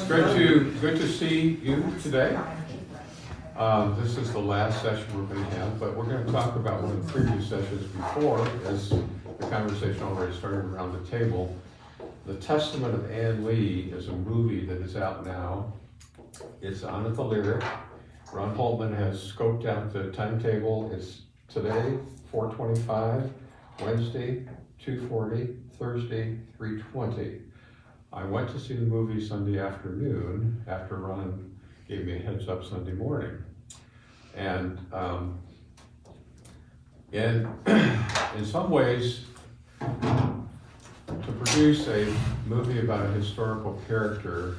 It's good to see you today. This is the last session we're going to have, but we're going to talk about one of the previous sessions before, as the conversation already started around the table. The Testament of Ann Lee is a movie that is out now. It's on at the Lyric. Ron Holtman has scoped out the timetable. It's today, 4:25, Wednesday, 2:40, Thursday, 3:20. I went to see the movie Sunday afternoon after Ron gave me a heads up Sunday morning. And in some ways, to produce a movie about a historical character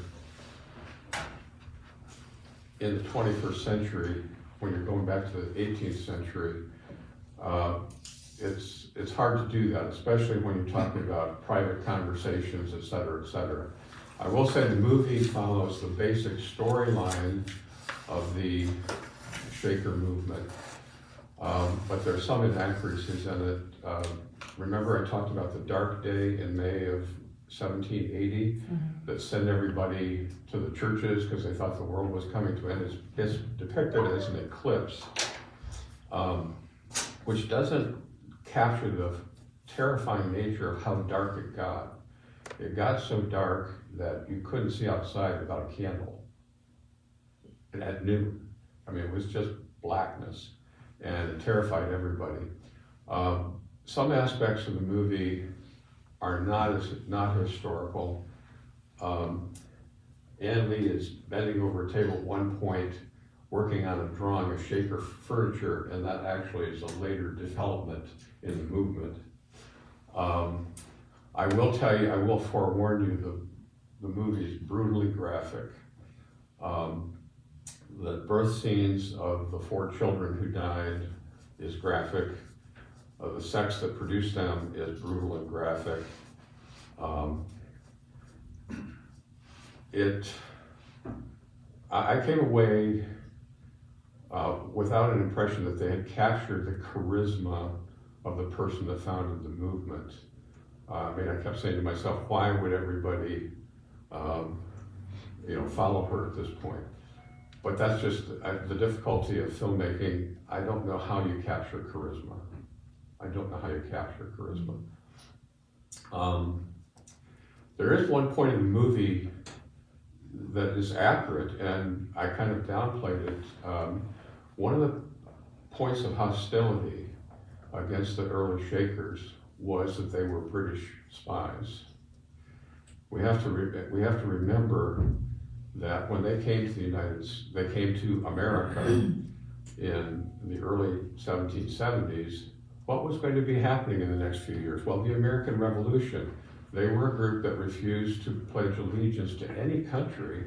in the 21st century, when you're going back to the 18th century, it's hard to do that, especially when you're talking about private conversations, et cetera, et cetera. I will say the movie follows the basic storyline of the Shaker movement, but there's some inaccuracies in it. Remember I talked about the dark day in May of 1780 that sent everybody to the churches because they thought the world was coming to an end. It's depicted as an eclipse, which doesn't capture the terrifying nature of how dark it got. It got so dark that you couldn't see outside without a candle. And at noon, I mean, it was just blackness, and it terrified everybody. Some aspects of the movie are not historical. Ann Lee is bending over a table at one point, working on a drawing of Shaker furniture, and that actually is a later development in the movement. I will tell you, I will forewarn you, the movie is brutally graphic. The birth scenes of the 4 children who died is graphic. The sex that produced them is brutal and graphic. I came away without an impression that they had captured the charisma of the person that founded the movement. I mean, I kept saying to myself, why would everybody, follow her at this point? But that's just the difficulty of filmmaking. I don't know how you capture charisma. There is one point in the movie that is accurate, and I kind of downplayed it. One of the points of hostility against the early Shakers was that they were British spies. We have to remember that when they came to America in the early 1770s, what was going to be happening in the next few years? Well, the American Revolution. They were a group that refused to pledge allegiance to any country.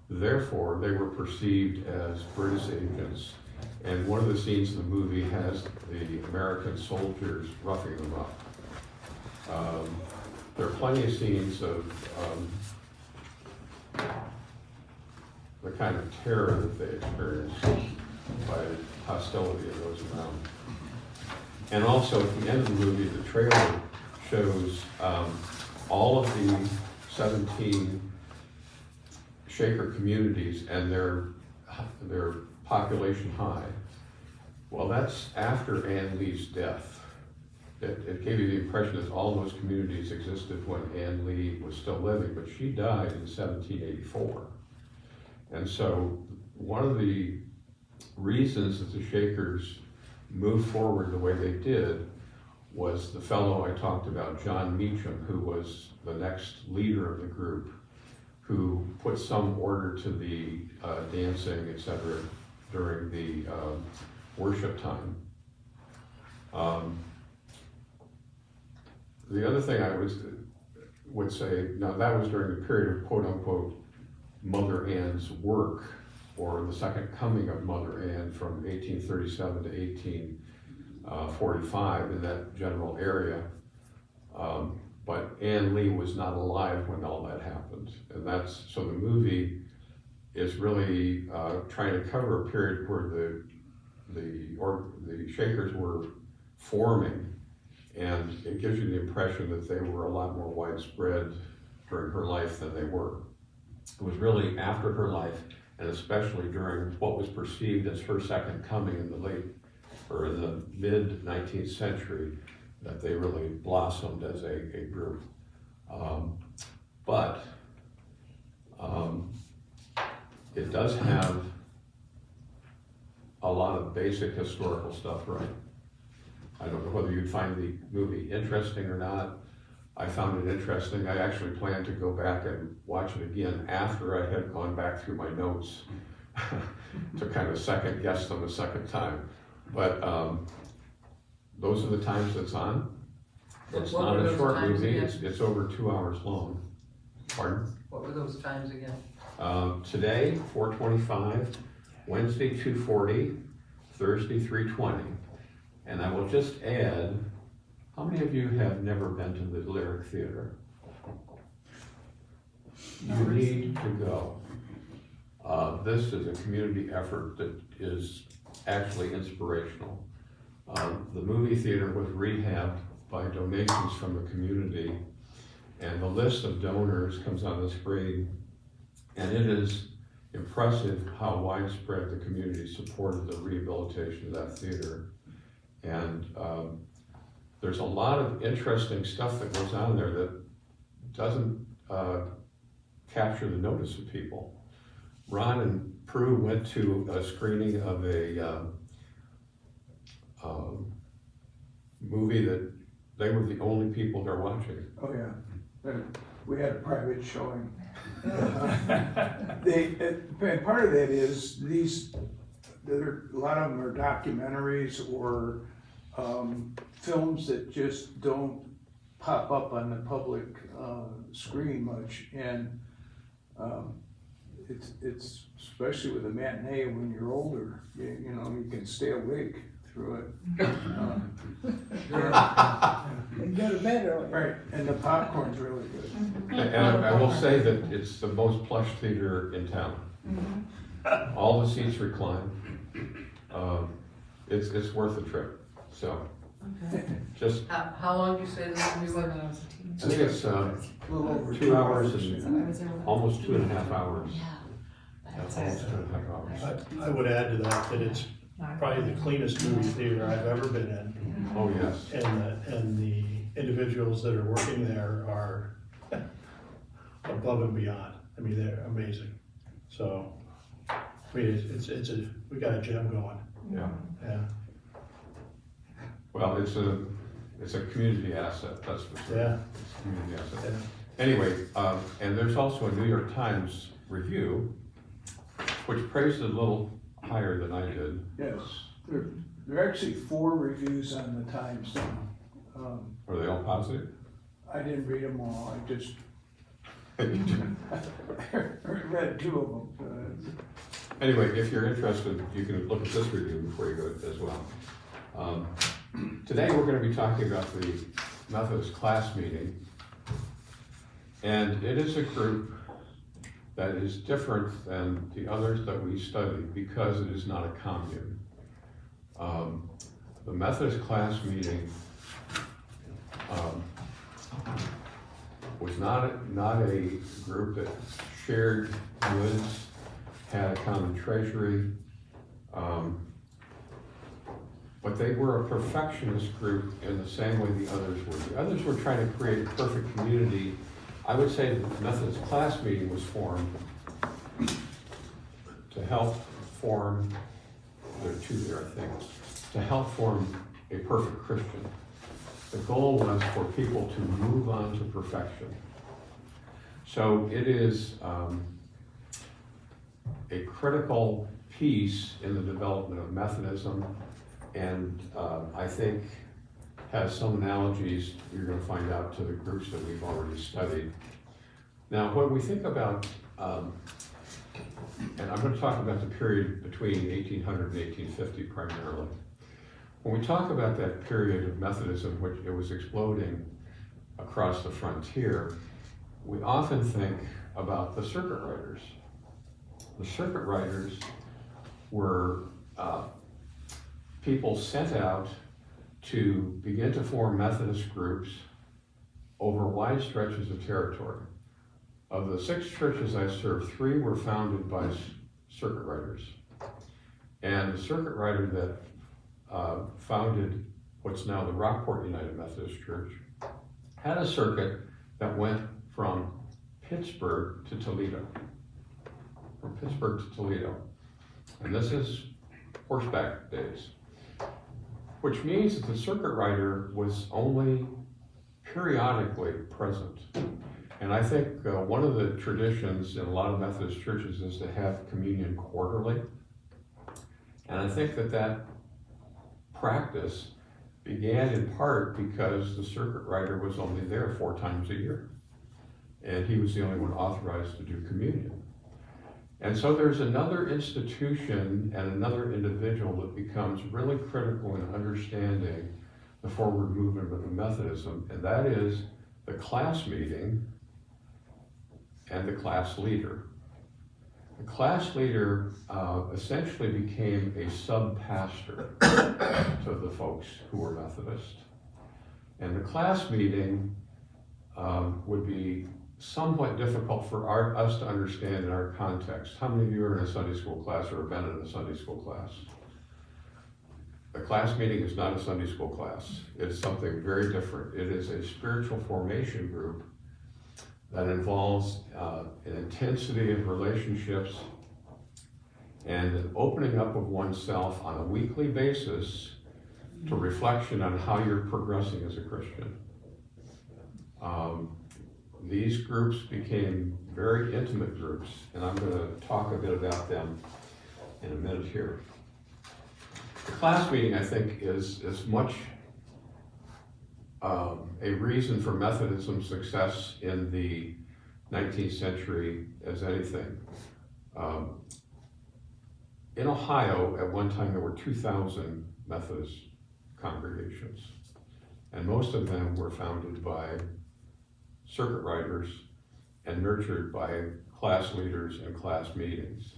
Therefore, they were perceived as British agents. And one of the scenes in the movie has the American soldiers roughing them up. There are plenty of scenes of the kind of terror that they experienced by hostility of those around. And also at the end of the movie, the trailer shows all of the 17 Shaker communities and their population high. Well, that's after Ann Lee's death. It gave you the impression that all those communities existed when Ann Lee was still living, but she died in 1784. And so one of the reasons that the Shakers moved forward the way they did was the fellow I talked about, John Meacham, who was the next leader of the group, who put some order to the dancing, etc., during the worship time. The other thing I would say, now that was during the period of quote unquote Mother Ann's work, or the second coming of Mother Ann from 1837 to 1845 in that general area. But Ann Lee was not alive when all that happened. And so the movie is really trying to cover a period where the Shakers were forming, and it gives you the impression that they were a lot more widespread during her life than they were. It was really after her life, and especially during what was perceived as her second coming in the mid-19th century, that they really blossomed as a group. But it does have a lot of basic historical stuff, right? I don't know whether you'd find the movie interesting or not. I found it interesting. I actually plan to go back and watch it again after I had gone back through my notes to kind of second guess them a second time. But those are the times it's on. It's not a short movie, it's over 2 hours long. Pardon? What were those times again? Today, 4:25, Wednesday, 2:40, Thursday, 3:20. And I will just add, how many of you have never been to the Lyric Theater? You need to go. This is a community effort that is actually inspirational. The movie theater was rehabbed by donations from the community, and the list of donors comes on the screen, and it is impressive how widespread the community supported the rehabilitation of that theater. And there's a lot of interesting stuff that goes on there that doesn't capture the notice of people. Ron and Prue went to a screening of a movie that they were the only people there watching. Oh, yeah. We had a private showing. And part of that is a lot of them are documentaries or films that just don't pop up on the public screen much. And it's especially with a matinee when you're older, you know, you can stay awake through it. And go to bed early. Right, and the popcorn's really good. And I will say that it's the most plush theater in town. All the seats recline. It's worth the trip, so. Just, How long did you say this movie was? I think it's A little over 2 hours and almost 2.5 hours. That's Almost 2.5 hours. I would add to that it's probably the cleanest movie theater I've ever been in. Oh, yes. And the individuals that are working there are above and beyond. I mean, they're amazing. So, I mean, we got a gem going. Yeah. Yeah. Well, it's a community asset, that's for sure. Yeah. It's a community asset. Yeah. Anyway, and there's also a New York Times review, which praised it a little higher than I did. Yes, there are actually 4 reviews on the Times now. Were they all positive? I didn't read them all, I just read 2 of them. Anyway, if you're interested, you can look at this review before you go as well. Today we're going to be talking about the Methodist Class Meeting, and it is a group that is different than the others that we studied because it is not a commune. The Methodist Class Meeting was not a group that shared goods, had a common treasury, but they were a perfectionist group in the same way the others were. The others were trying to create a perfect community. I would say that the Methodist Class Meeting was formed to help form, there are 2 there, I think, to help form a perfect Christian. The goal was for people to move on to perfection. So it is a critical piece in the development of Methodism, and I think has some analogies you're going to find out to the groups that we've already studied. Now, when we think about, and I'm going to talk about the period between 1800 and 1850 primarily. When we talk about that period of Methodism, which it was exploding across the frontier, we often think about the circuit riders. The circuit riders were people sent out to begin to form Methodist groups over wide stretches of territory. Of the 6 churches I served, 3 were founded by circuit riders. And the circuit rider that founded what's now the Rockport United Methodist Church had a circuit that went from Pittsburgh to Toledo. From Pittsburgh to Toledo. And this is horseback days. Which means that the circuit rider was only periodically present. And I think one of the traditions in a lot of Methodist churches is to have communion quarterly. And I think that practice began in part because the circuit rider was only there 4 times a year. And he was the only one authorized to do communion. And so there's another institution and another individual that becomes really critical in understanding the forward movement of Methodism, and that is the class meeting and the class leader. The class leader essentially became a sub-pastor to the folks who were Methodist. And the class meeting would be somewhat difficult for us to understand in our context. How many of you are in a Sunday school class or have been in a Sunday school class? A class meeting is not a Sunday school class. It's something very different. It is a spiritual formation group that involves an intensity of relationships and an opening up of oneself on a weekly basis to reflection on how you're progressing as a Christian. These groups became very intimate groups, and I'm going to talk a bit about them in a minute here. The class meeting, I think, is as much a reason for Methodism's success in the 19th century as anything. In Ohio, at one time, there were 2,000 Methodist congregations, and most of them were founded by circuit riders and nurtured by class leaders and class meetings.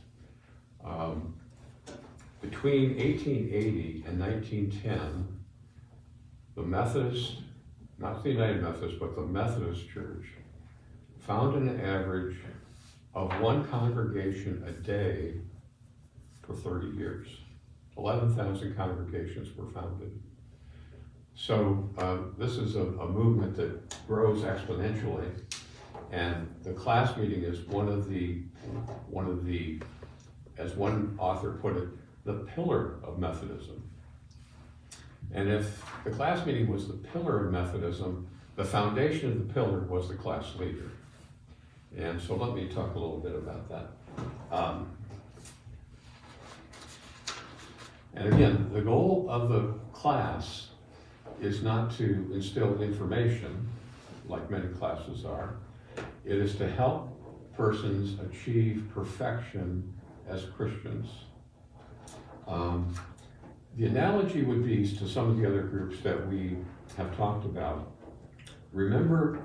Between 1880 and 1910, the Methodist, not the United Methodist, but the Methodist Church, found an average of 1 congregation a day for 30 years. 11,000 congregations were founded. So this is a movement that grows exponentially, and the class meeting is one of the, as one author put it, the pillar of Methodism. And if the class meeting was the pillar of Methodism, the foundation of the pillar was the class leader. And so let me talk a little bit about that. And again, the goal of the class is not to instill information, like many classes are. It is to help persons achieve perfection as Christians. The analogy would be to some of the other groups that we have talked about. Remember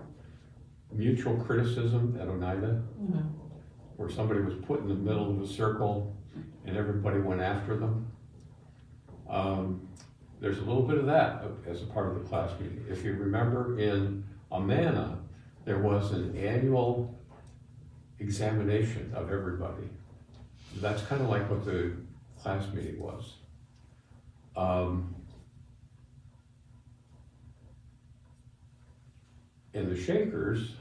mutual criticism at Oneida? Mm-hmm. Where somebody was put in the middle of a circle and everybody went after them? There's a little bit of that as a part of the class meeting. If you remember in Amana, there was an annual examination of everybody. That's kind of like what the class meeting was. In the Shakers,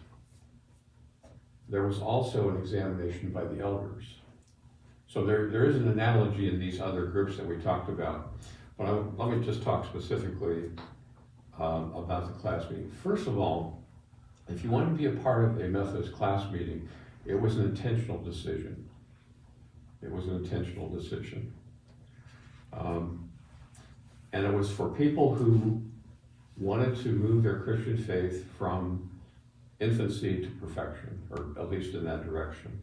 there was also an examination by the elders. So there is an analogy in these other groups that we talked about. But let me just talk specifically about the class meeting. First of all, if you want to be a part of a Methodist class meeting, it was an intentional decision. It was an intentional decision. And it was for people who wanted to move their Christian faith from infancy to perfection, or at least in that direction.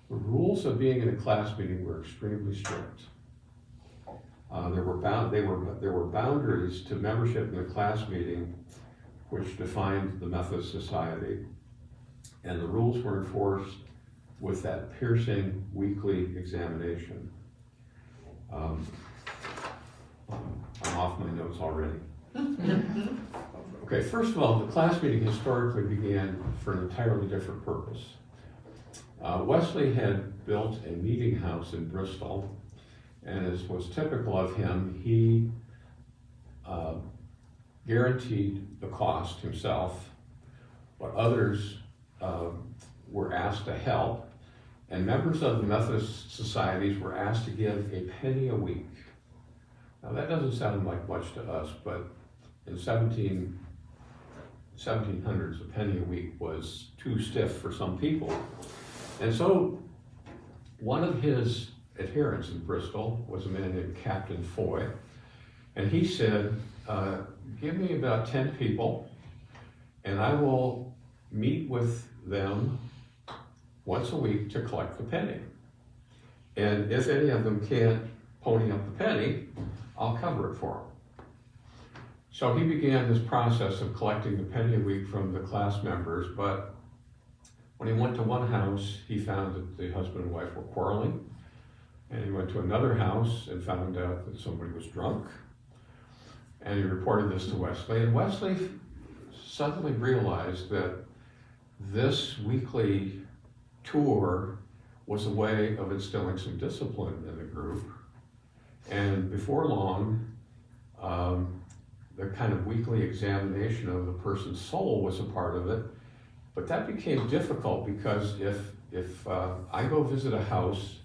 The rules of being in a class meeting were extremely strict. There were boundaries to membership in the class meeting which defined the Methodist Society, and the rules were enforced with that piercing weekly examination. I'm off my notes already. Okay, first of all, the class meeting historically began for an entirely different purpose. Wesley had built a meeting house in Bristol, and as was typical of him, he guaranteed the cost himself, but others were asked to help, and members of the Methodist societies were asked to give a penny a week. Now that doesn't sound like much to us, but in 1700s, a penny a week was too stiff for some people. And so one of his adherents in Bristol was a man named Captain Foy, and he said, give me about 10 people, and I will meet with them once a week to collect the penny. And if any of them can't pony up the penny, I'll cover it for them. So he began this process of collecting the penny a week from the class members, but when he went to one house, he found that the husband and wife were quarreling, and he went to another house and found out that somebody was drunk, and he reported this to Wesley, and Wesley suddenly realized that this weekly tour was a way of instilling some discipline in the group, and before long, the kind of weekly examination of the person's soul was a part of it. But that became difficult because if I go visit a house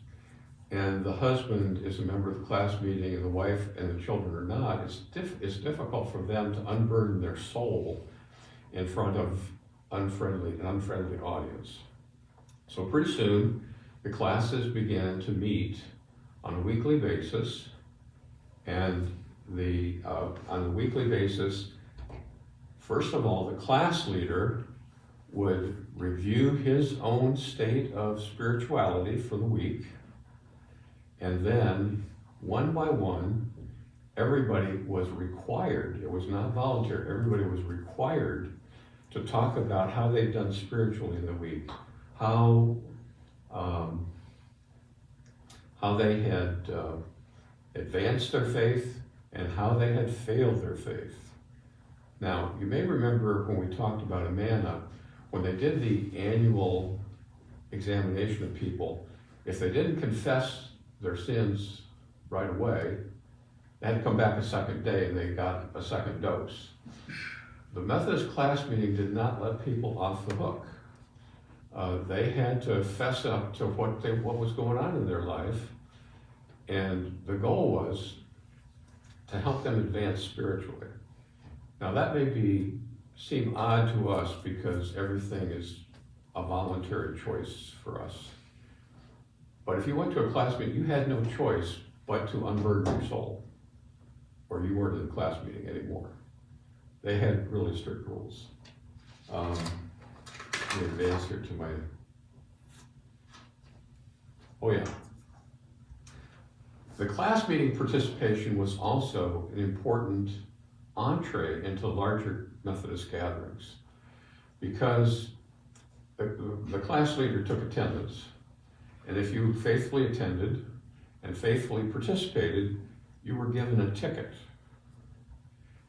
and the husband is a member of the class meeting and the wife and the children are not, it's difficult for them to unburden their soul in front of an unfriendly audience. So pretty soon, the classes began to meet on a weekly basis, and on the weekly basis, first of all, the class leader would review his own state of spirituality for the week, and then one by one, everybody was required, it was not voluntary, everybody was required to talk about how they've done spiritually in the week, how they had advanced their faith and how they had failed their faith. Now, you may remember when we talked about Amana, when they did the annual examination of people, if they didn't confess their sins right away, they had to come back a second day and they got a second dose. The Methodist class meeting did not let people off the hook. They had to fess up to what was going on in their life, and the goal was to help them advance spiritually. Now that may seem odd to us because everything is a voluntary choice for us. But if you went to a class meeting, you had no choice but to unburden your soul, or you weren't in the class meeting anymore. They had really strict rules. Let me advance here to my, oh yeah. The class meeting participation was also an important entree into larger Methodist gatherings, because the class leader took attendance, and if you faithfully attended and faithfully participated, you were given a ticket.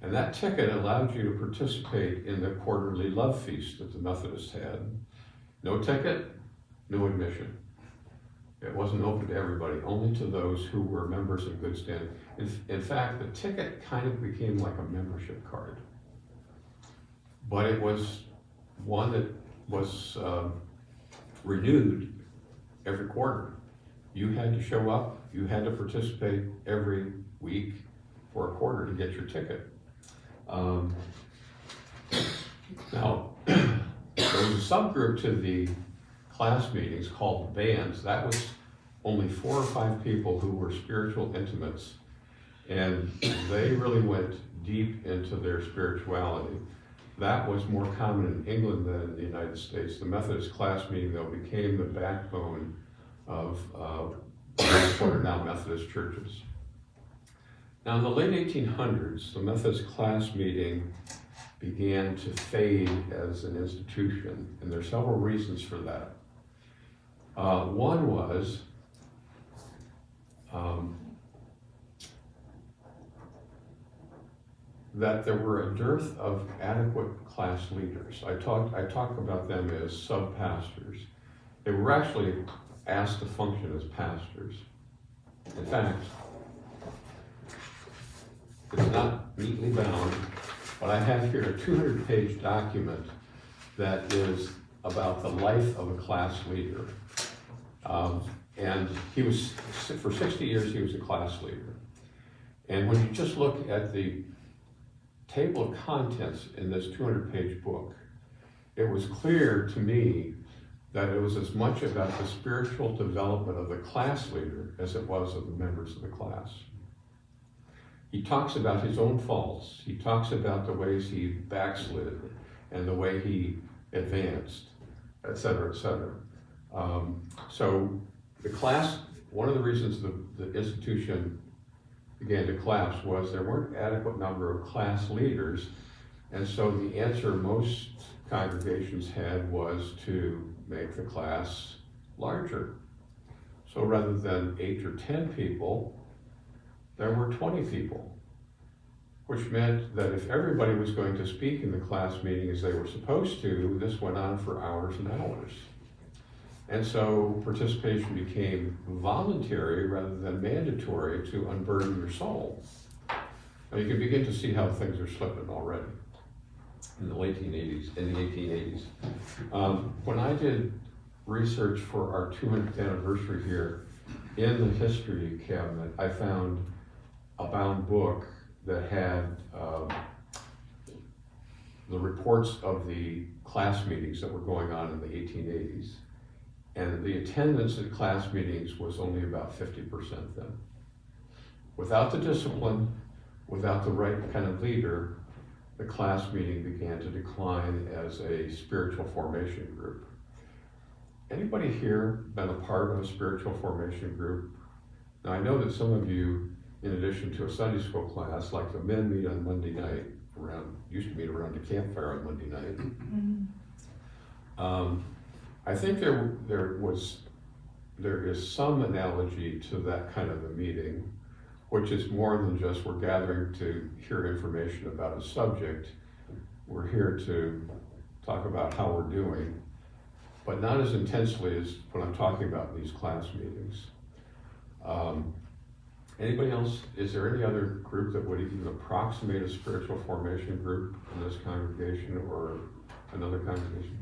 And that ticket allowed you to participate in the quarterly love feast that the Methodists had. No ticket, no admission. It wasn't open to everybody, only to those who were members in good standing. In fact, the ticket kind of became like a membership card. But it was one that was renewed every quarter. You had to show up, you had to participate every week for a quarter to get your ticket. Now, there was a subgroup to the class meetings called bands. That was only 4 or 5 people who were spiritual intimates, and they really went deep into their spirituality. That was more common in England than in the United States. The Methodist class meeting, though, became the backbone of what are now Methodist churches. Now, in the late 1800s, the Methodist class meeting began to fade as an institution, and there are several reasons for that. One was that there were a dearth of adequate class leaders. I talk about them as sub-pastors. They were actually asked to function as pastors. In fact, it's not neatly bound, but I have here a 200-page document that is about the life of a class leader. And he was, for 60 years, he was a class leader. And when you just look at the table of contents in this 200-page book, it was clear to me that it was as much about the spiritual development of the class leader as it was of the members of the class. He talks about his own faults. He talks about the ways he backslid and the way he advanced, et cetera, et cetera. So the class, one of the reasons the institution began to collapse was there weren't adequate number of class leaders, and so the answer most congregations had was to make the class larger. So rather than 8 or 10 people, there were 20 people, which meant that if everybody was going to speak in the class meeting as they were supposed to, this went on for hours and hours. And so participation became voluntary rather than mandatory to unburden your soul. Now you can begin to see how things are slipping already in the 1880s. When I did research for our 200th anniversary here in the history cabinet, I found a bound book that had the reports of the class meetings that were going on in the 1880s. And the attendance at class meetings was only about 50% then. Without the discipline, without the right kind of leader, the class meeting began to decline as a spiritual formation group. Anybody here been a part of a spiritual formation group? Now I know that some of you, in addition to a Sunday school class, like the men meet on Monday night used to meet around the campfire on Monday night. I think there is some analogy to that kind of a meeting, which is more than just we're gathering to hear information about a subject. We're here to talk about how we're doing, but not as intensely as what I'm talking about in these class meetings. Anybody else, is there any other group that would even approximate a spiritual formation group in this congregation or another congregation?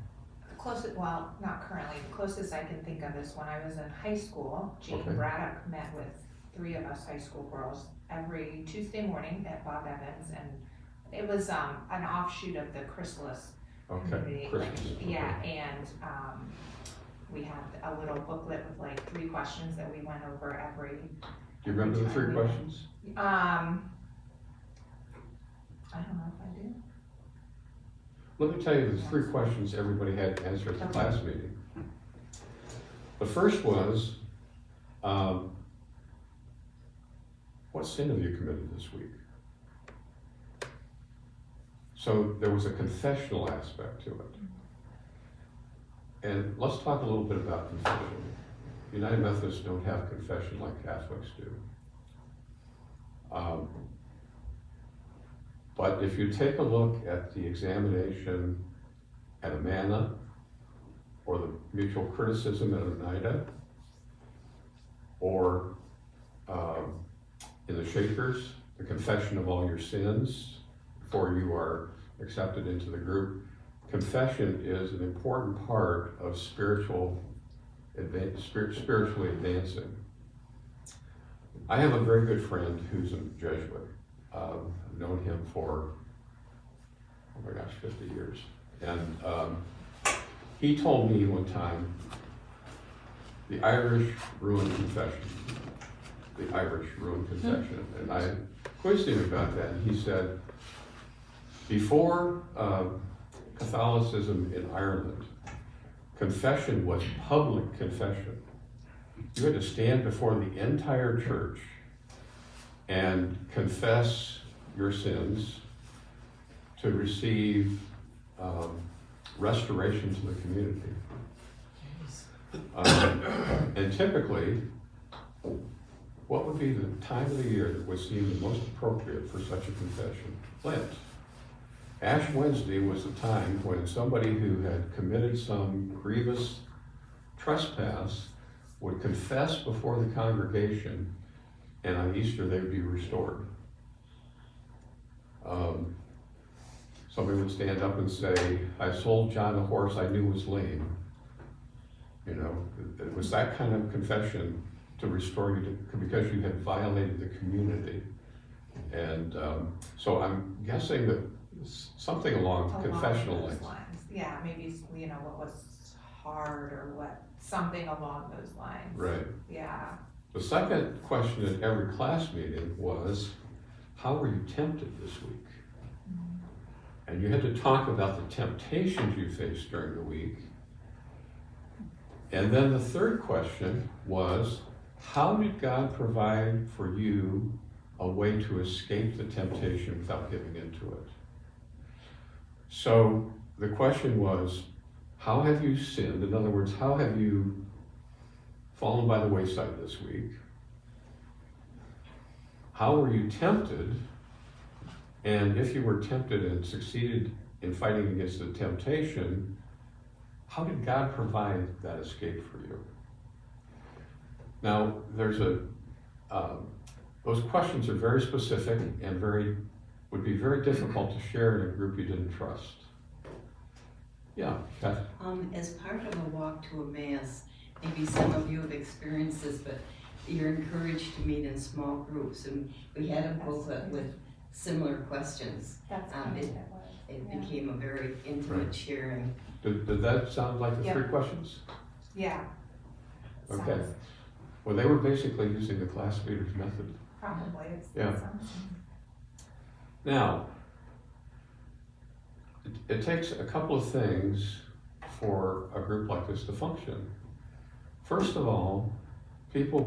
Closest, well, not currently, the closest I can think of is when I was in high school, Jane Okay. Braddock met with 3 of us high school girls every Tuesday morning at Bob Evans, and it was an offshoot of the Chrysalis Okay, community. Christmas. Yeah, and we had a little booklet with like 3 questions that we went over every. Do you remember the 3 time. questions? I don't know if I do. Let me tell you the 3 questions everybody had to answer at the Okay. class meeting. The first was, what sin have you committed this week? So there was a confessional aspect to it. And let's talk a little bit about confession. United Methodists don't have confession like Catholics do. But if you take a look at the examination at Amana, or the mutual criticism at Oneida, or in the Shakers, the confession of all your sins before you are accepted into the group, confession is an important part of spiritually advancing. I have a very good friend who's a Jesuit. I've known him for, 50 years. And he told me one time, the Irish ruined confession. The Irish ruined confession. And I quizzed him about that, and he said, before Catholicism in Ireland, confession was public confession. You had to stand before the entire church and confess your sins to receive restoration to the community. And typically, what would be the time of the year that would seem the most appropriate for such a confession? Lent. Ash Wednesday was the time when somebody who had committed some grievous trespass would confess before the congregation, and on Easter they would be restored. Somebody would stand up and say, I sold John a horse I knew was lame. You know, it was that kind of confession to restore you to, because you had violated the community. And so I'm guessing that something along confessional those lines. Yeah, maybe, you know, what was hard or what, something along those lines. Right. Yeah. The second question at every class meeting was, how were you tempted this week? And you had to talk about the temptations you faced during the week. And then the third question was, how did God provide for you a way to escape the temptation without giving into it? So the question was, how have you sinned? In other words, how have you fallen by the wayside this week? How were you tempted? And if you were tempted and succeeded in fighting against the temptation, how did God provide that escape for you? Now, there's those questions are very specific and would be very difficult to share in a group you didn't trust. Yeah, Kath? As part of a walk to Emmaus, maybe some of you have experienced this, but you're encouraged to meet in small groups, and we had a booklet with similar questions. That's kind of It yeah. became a very intimate Right. sharing. Did that sound like the Yeah. three questions? Yeah. Okay. Sounds- Well, they were basically using the class leader's method. Probably. Yeah. Sounds- Now, it takes a couple of things for a group like this to function. First of all, people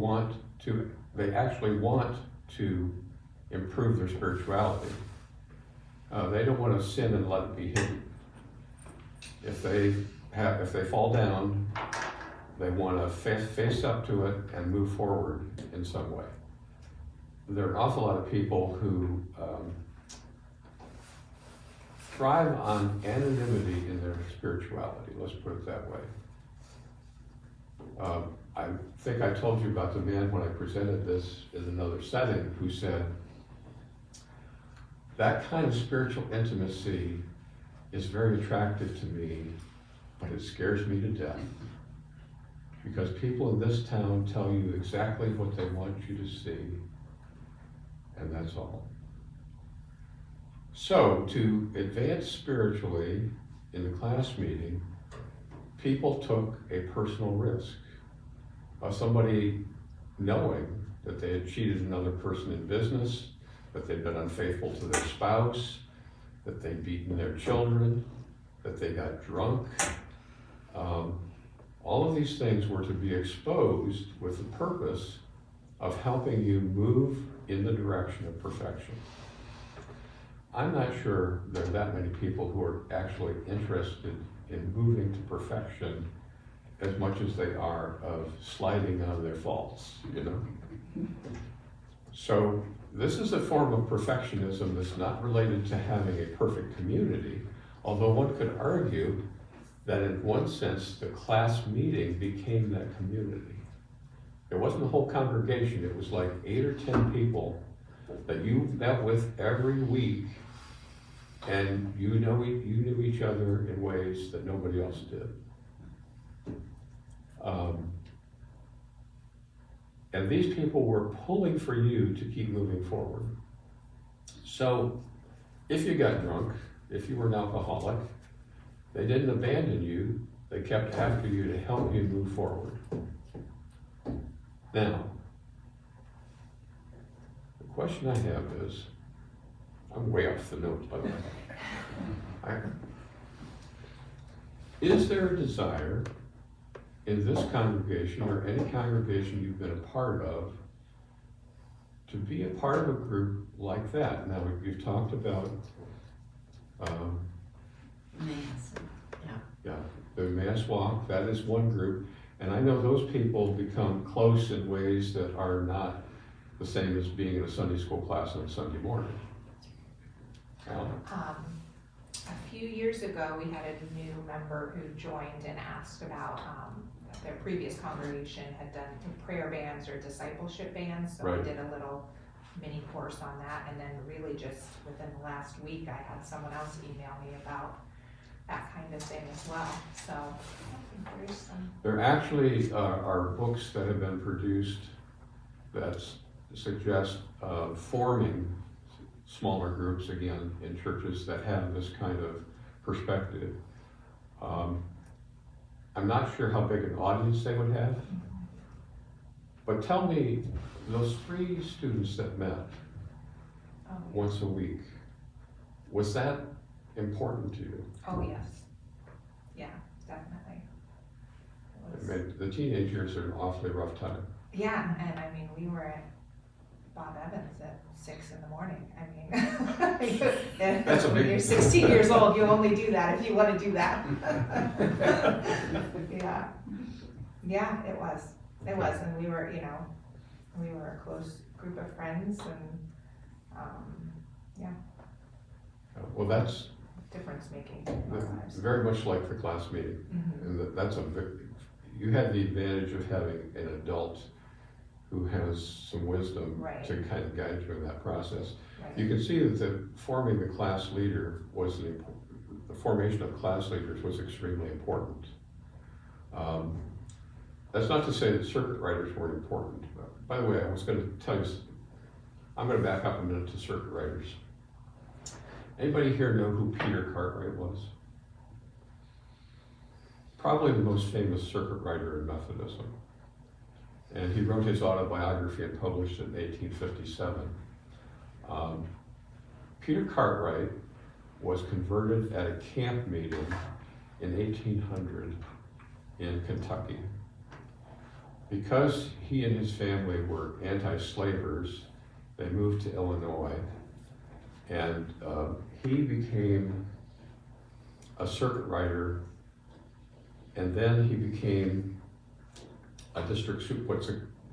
they actually want to improve their spirituality. They don't want to sin and let it be hidden. If they fall down, they want to face up to it and move forward in some way. There are an awful lot of people who thrive on anonymity in their spirituality, let's put it that way. I think I told you about the man when I presented this in another setting who said, that kind of spiritual intimacy is very attractive to me, but it scares me to death. Because people in this town tell you exactly what they want you to see, and that's all. So, to advance spiritually in the class meeting, people took a personal risk of somebody knowing that they had cheated another person in business, that they'd been unfaithful to their spouse, that they'd beaten their children, that they got drunk. All of these things were to be exposed with the purpose of helping you move in the direction of perfection. I'm not sure there are that many people who are actually interested in moving to perfection as much as they are of sliding out of their faults, you know? So this is a form of perfectionism that's not related to having a perfect community, although one could argue that in one sense, the class meeting became that community. It wasn't the whole congregation, it was like 8 or 10 people that you met with every week, and you knew each other in ways that nobody else did. And these people were pulling for you to keep moving forward. So if you got drunk, if you were an alcoholic, they didn't abandon you, they kept after you to help you move forward. Now, the question I have is, I'm way off the notes by the way. Is there a desire in this congregation or any congregation you've been a part of to be a part of a group like that? Now, you've talked about Mass. the Mass Walk, that is one group, and I know those people become close in ways that are not the same as being in a Sunday school class on a Sunday morning? Alan? A few years ago, we had a new member who joined and asked about, their previous congregation had done prayer bands or discipleship bands, so Right. we did a little mini course on that, and then really just within the last week, I had someone else email me about that kind of thing as well, so I think there's some. There actually are books that have been produced that suggest forming smaller groups again in churches that have this kind of perspective. I'm not sure how big an audience they would have, but tell me, those 3 students that met Oh, once a week, was that important to you? oh, yes, yeah, definitely. It I was- mean, the teenage years are an awfully rough time. Yeah, and I mean, we were at Bob Evans at 6 in the morning, I mean. That's a When big- you're 16 years old, you only do that if you wanna do that. Yeah, it was, and we were, we were a close group of friends and, Well, that's difference making in our lives. very much like the class meeting. Mhm. And that's you had the advantage of having an adult who has some wisdom Right. to kind of guide you in that process. Right. You can see that forming the class leader was the formation of class leaders was extremely important. That's not to say that circuit riders weren't important. By the way, I was going to tell you, I'm going to back up a minute to circuit riders. Anybody here know who Peter Cartwright was? Probably the most famous circuit rider in Methodism. And he wrote his autobiography and published it in 1857. Peter Cartwright was converted at a camp meeting in 1800 in Kentucky. Because he and his family were anti-slavers, they moved to Illinois, and he became a circuit rider, and then he became a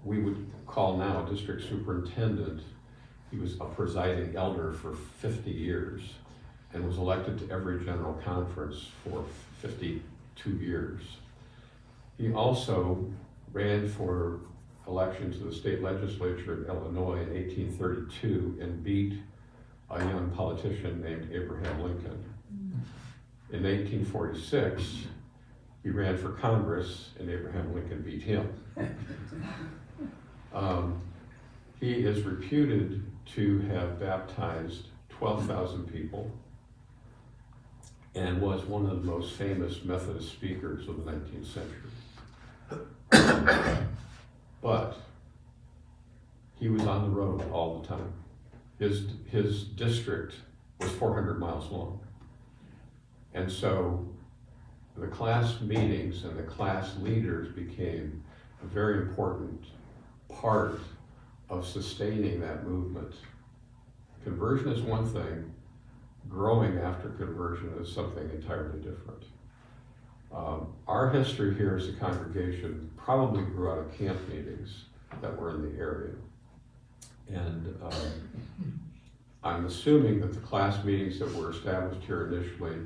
we would call now a district superintendent. He was a presiding elder for 50 years and was elected to every general conference for 52 years. He also ran for election to the state legislature in Illinois in 1832 and beat a young politician named Abraham Lincoln. In 1846, he ran for Congress and Abraham Lincoln beat him. He is reputed to have baptized 12,000 people and was one of the most famous Methodist speakers of the 19th century. But he was on the road all the time. His district was 400 miles long. And so the class meetings and the class leaders became a very important part of sustaining that movement. Conversion is one thing, growing after conversion is something entirely different. Our history here as a congregation probably grew out of camp meetings that were in the area. And I'm assuming that the class meetings that were established here initially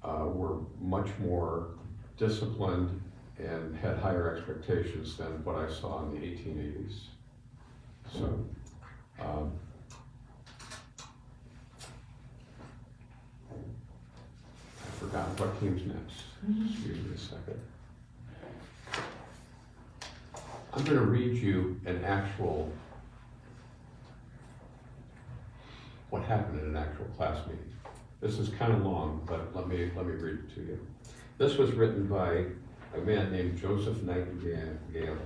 were much more disciplined and had higher expectations than what I saw in the 1880s. So, I forgot what comes next. Excuse me a second. I'm going to read you what happened in an actual class meeting. This is kind of long, but let me read it to you. This was written by a man named Joseph Nightingale,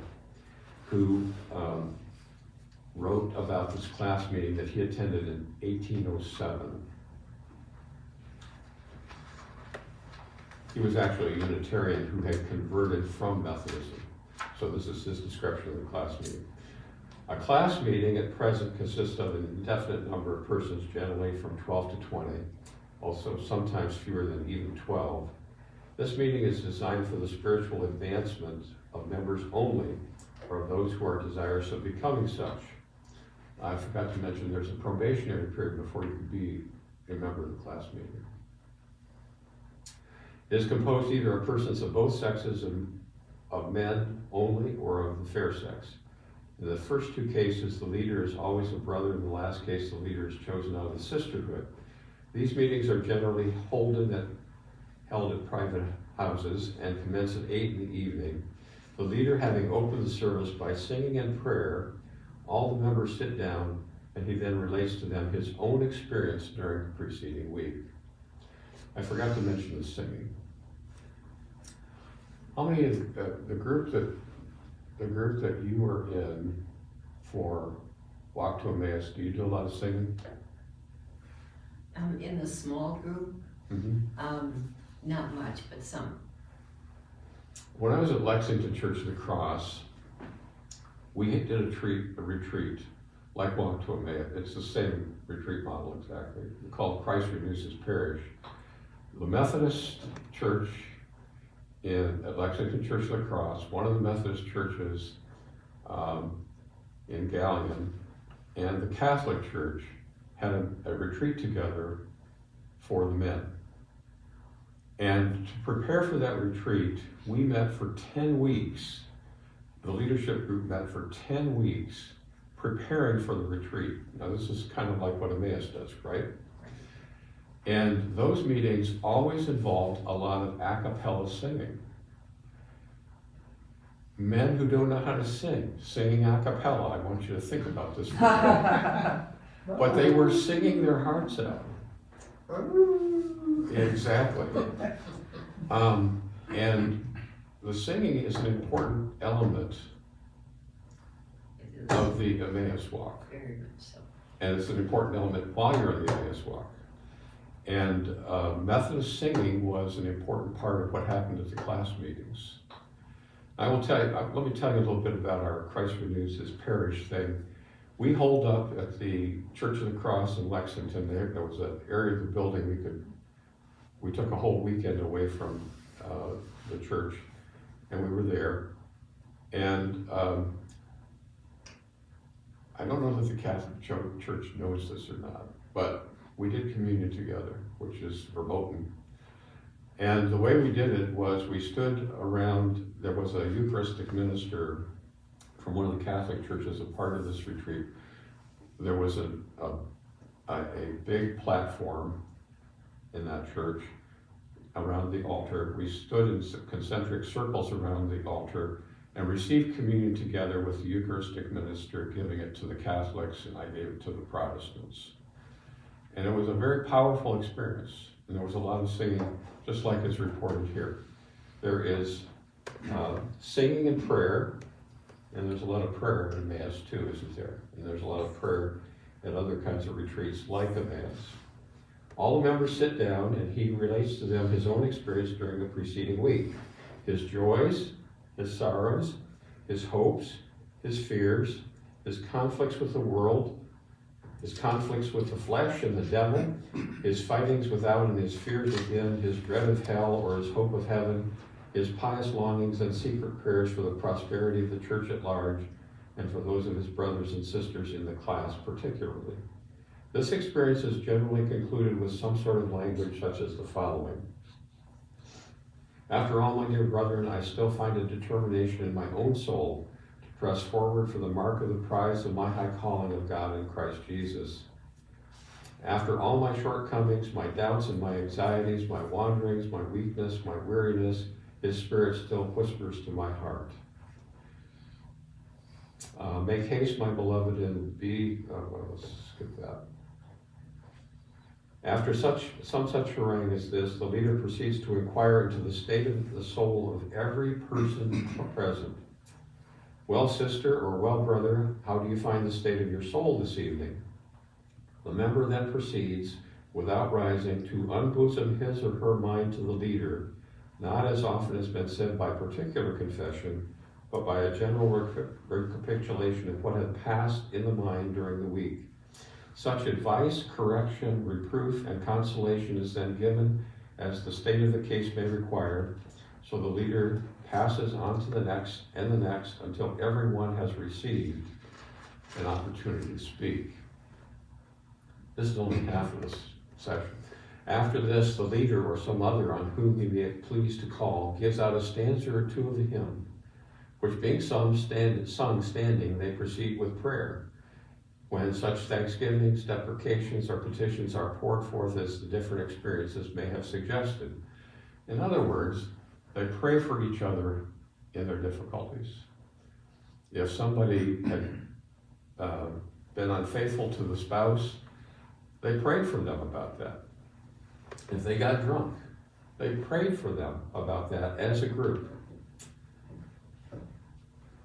who wrote about this class meeting that he attended in 1807. He was actually a Unitarian who had converted from Methodism. So this is his description of the class meeting. A class meeting at present consists of an indefinite number of persons, generally from 12 to 20, also sometimes fewer than even 12. This meeting is designed for the spiritual advancement of members only, or of those who are desirous of becoming such. I forgot to mention there's a probationary period before you can be a member of the class meeting. It is composed either of persons of both sexes and of men only or of the fair sex. In the first two cases, the leader is always a brother. In the last case, the leader is chosen out of the sisterhood. These meetings are generally held at private houses and commence at 8 in the evening. The leader having opened the service by singing and prayer, all the members sit down and he then relates to them his own experience during the preceding week. I forgot to mention the singing. How many of the group that you were in for Walk to Emmaus, do you do a lot of singing? In the small group, not much, but some. When I was at Lexington Church of the Cross, we did a retreat like Walk to Emmaus. It's the same retreat model exactly. We called Christ Renews His Parish. The Methodist Church at Lexington Church of the Cross, one of the Methodist churches in Galion, and the Catholic Church had a retreat together for the men. And to prepare for that retreat, we met for 10 weeks. The leadership group met for 10 weeks preparing for the retreat. Now this is kind of like what Emmaus does, right? And those meetings always involved a lot of a cappella singing. Men who don't know how to sing, singing a cappella. I want you to think about this for a minute. But they were singing their hearts out. Exactly. And the singing is an important element It is of the Emmaus walk. very much so. And it's an important element while you're on the Emmaus walk. And Methodist singing was an important part of what happened at the class meetings. I will tell you, let me tell you a little bit about our Christ Renews His Parish thing. We holed up at the Church of the Cross in Lexington. There was an area of the building we took a whole weekend away from the church, and we were there. And I don't know that the Catholic Church knows this or not, but we did communion together, which is verboten. And the way we did it was we stood around, there was a Eucharistic minister from one of the Catholic churches, a part of this retreat. There was a big platform in that church around the altar. We stood in concentric circles around the altar and received communion together with the Eucharistic minister giving it to the Catholics, and I gave it to the Protestants. And it was a very powerful experience, and there was a lot of singing, just like is reported here. There is singing and prayer, and there's a lot of prayer in Mass too, isn't there? And there's a lot of prayer at other kinds of retreats like the Mass. All the members sit down and he relates to them his own experience during the preceding week. His joys, his sorrows, his hopes, his fears, his conflicts with the world, his conflicts with the flesh and the devil, his fightings without and his fears within, his dread of hell or his hope of heaven, his pious longings and secret prayers for the prosperity of the church at large and for those of his brothers and sisters in the class particularly. This experience is generally concluded with some sort of language such as the following. After all, my dear brethren, I still find a determination in my own soul to press forward for the mark of the prize of my high calling of God in Christ Jesus. After all my shortcomings, my doubts and my anxieties, my wanderings, my weakness, my weariness, His Spirit still whispers to my heart. Make haste, my beloved, and be, let's skip that. After some such harangue as this, the leader proceeds to inquire into the state of the soul of every person present. Well, sister, or well, brother, how do you find the state of your soul this evening? The member then proceeds, without rising, to unbosom his or her mind to the leader, not as often has been said by particular confession, but by a general recapitulation of what had passed in the mind during the week. Such advice, correction, reproof, and consolation is then given as the state of the case may require, so the leader passes on to the next and the next until everyone has received an opportunity to speak. This is only half of this section. After this, the leader or some other on whom he may please to call gives out a stanza or two of the hymn, which being sung standing, they proceed with prayer. When such thanksgivings, deprecations, or petitions are poured forth as the different experiences may have suggested. In other words, they pray for each other in their difficulties. If somebody had been unfaithful to the spouse, they prayed for them about that. If they got drunk, they prayed for them about that as a group.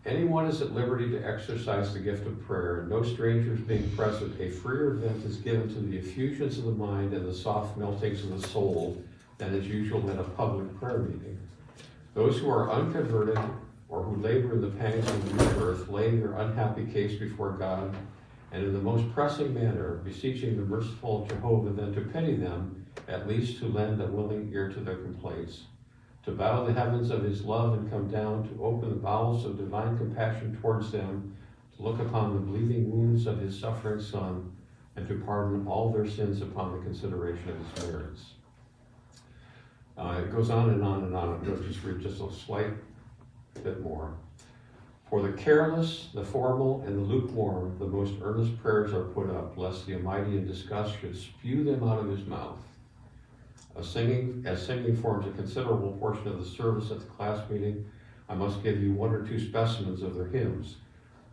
Anyone is at liberty to exercise the gift of prayer. No strangers being present, a freer vent is given to the effusions of the mind and the soft meltings of the soul than is usual in a public prayer meeting. Those who are unconverted or who labor in the pangs of the earth lay their unhappy case before God, and in the most pressing manner, beseeching the merciful Jehovah then to pity them, at least to lend a willing ear to their complaints, to bow the heavens of his love and come down, to open the bowels of divine compassion towards them, to look upon the bleeding wounds of his suffering Son, and to pardon all their sins upon the consideration of his merits. It goes on and on and on. I'm going to just read just a slight bit more. For the careless, the formal, and the lukewarm, the most earnest prayers are put up, lest the Almighty in disgust should spew them out of his mouth. As singing forms a considerable portion of the service at the class meeting, I must give you one or two specimens of their hymns.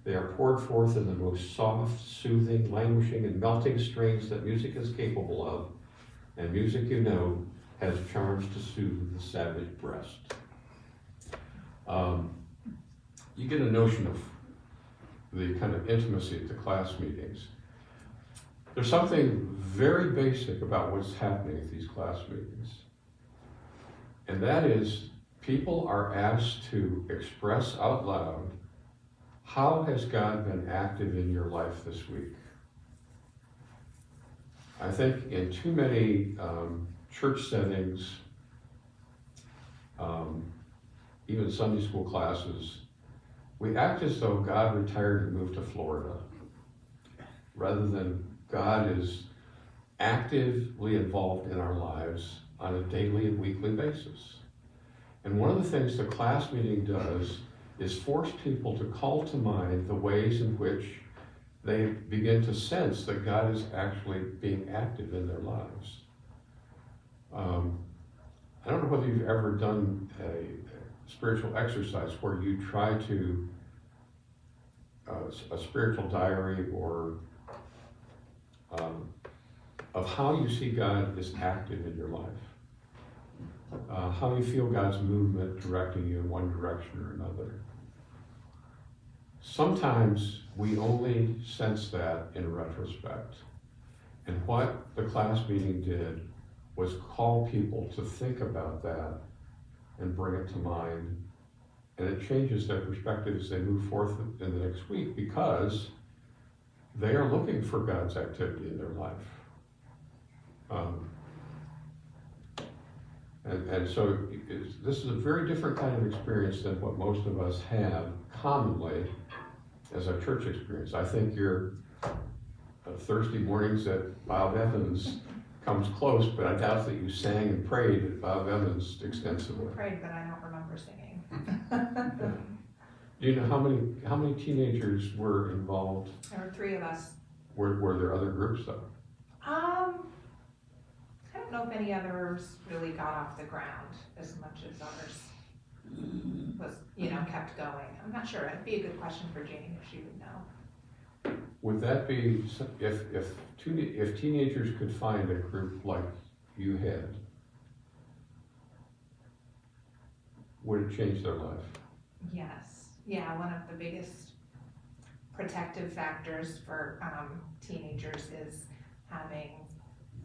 They are poured forth in the most soft, soothing, languishing, and melting strains that music is capable of, and music, you know, has charms to soothe the savage breast. You get a notion of the kind of intimacy at the class meetings. There's something very basic about what's happening at these class meetings. And that is, people are asked to express out loud, how has God been active in your life this week? I think in too many church settings, even Sunday school classes, we act as though God retired and moved to Florida, rather than God is actively involved in our lives on a daily and weekly basis. And one of the things the class meeting does is force people to call to mind the ways in which they begin to sense that God is actually being active in their lives. I don't know whether you've ever done a spiritual exercise where you try to, a spiritual diary or of how you see God is active in your life. How you feel God's movement directing you in one direction or another. Sometimes we only sense that in retrospect. And what the class meeting did was call people to think about that and bring it to mind. And it changes their perspective as they move forth in the next week, because they are looking for God's activity in their life. And so this is a very different kind of experience than what most of us have commonly as our church experience. I think your Thursday mornings at Bob Evans comes close, but I doubt that you sang and prayed at Bob Evans extensively. Prayed, but I don't remember singing. Do you know how many teenagers were involved? There were 3 of us. Were there other groups though? I don't know if any others really got off the ground as much as ours was, kept going. I'm not sure. It'd be a good question for Janie if she would know. Would that be, if teenagers could find a group like you had, would it change their life? Yes. Yeah, one of the biggest protective factors for teenagers is having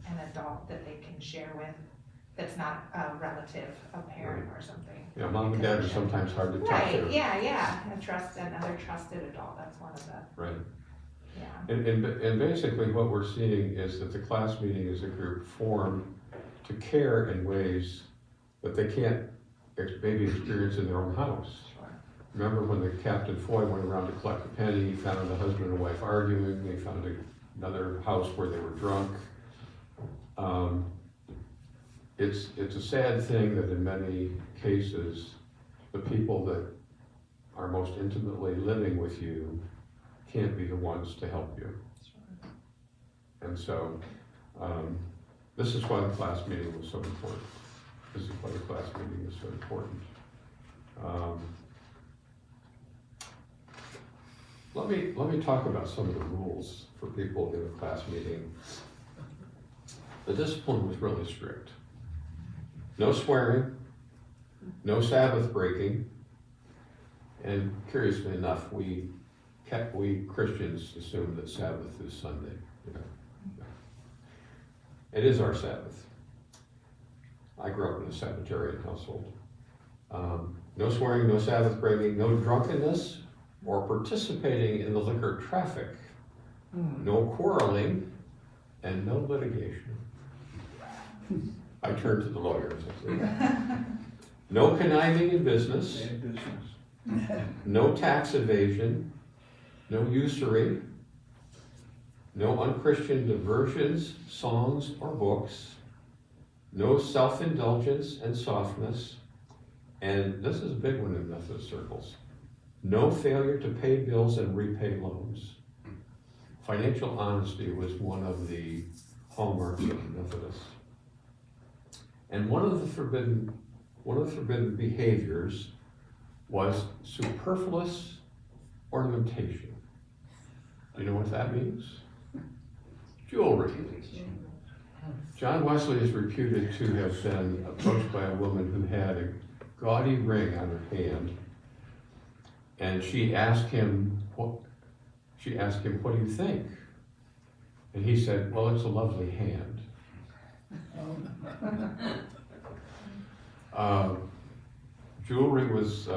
an adult that they can share with that's not a relative, a parent or something. Yeah, mom and dad are sometimes hard to talk to. Right, yeah. Another trusted adult, that's one of the, Right. yeah. And basically what we're seeing is that the class meeting is a group formed to care in ways that they can't maybe experience in their own house. Sure. remember when the Captain Foy went around to collect a penny, he found a husband and wife arguing, they found another house where they were drunk. It's a sad thing that in many cases, the people that are most intimately living with you can't be the ones to help you. And so, this is why the class meeting was so important. This is why the class meeting is so important. Let me talk about some of the rules for people in a class meeting. The discipline was really strict. No swearing, no Sabbath breaking, and curiously enough, we Christians assume that Sabbath is Sunday. You know. It is our Sabbath. I grew up in a Sabbatarian household. No swearing, no Sabbath breaking, no drunkenness or participating in the liquor traffic, no quarreling, and no litigation. I turned to the lawyers. I said, no conniving in business, Bad business. no tax evasion, no usury, no unchristian diversions, songs, or books, no self-indulgence and softness, and this is a big one in Methodist circles, no failure to pay bills and repay loans. Financial honesty was one of the hallmarks of the Methodists. And one of the forbidden behaviors was superfluous ornamentation. Do you know what that means? Jewelry. John Wesley is reputed to have been approached by a woman who had a gaudy ring on her hand, and she asked him, what do you think? And he said, well, it's a lovely hand. Jewelry was,